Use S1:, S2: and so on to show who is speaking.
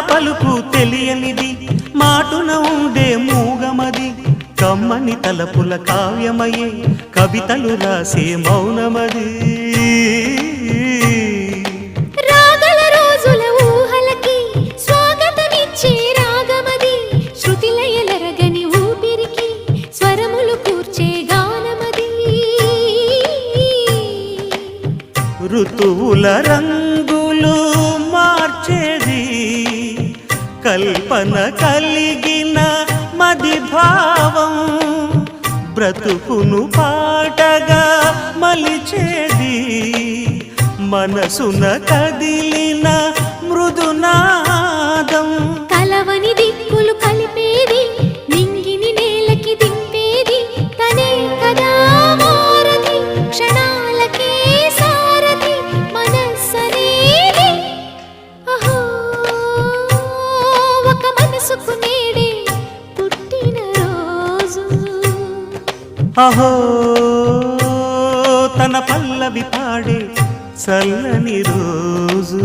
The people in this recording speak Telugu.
S1: పలుకు తెలియనిది మాటున ఉండే మూగమది కమ్మని తలపుల కావ్యమయే కవితలు రాసే మౌనమది
S2: రాగల రోజుల ఊహలకి స్వాగతమిచ్చే రాగమది శృతిలయలరగని ఊపిరికి స్వరములు కూర్చే గానమది
S1: ఋతువుల రంగులు మార్చేది కల్పన కలిగిన మది భావం బ్రతుకును పాటగా మలిచేది మనసున కదిలిన మృదునాదం
S2: కలవని దిక్కులు కలిపేది నింగిని నేలకి దింపేది తనే కదా మారది క్షణాలకే సారది మనస్సనేది అహో ఒక మనసుకు నేడే పుట్టిన రోజు
S1: అహో తన పల్లవి పాడే చల్లని రోజు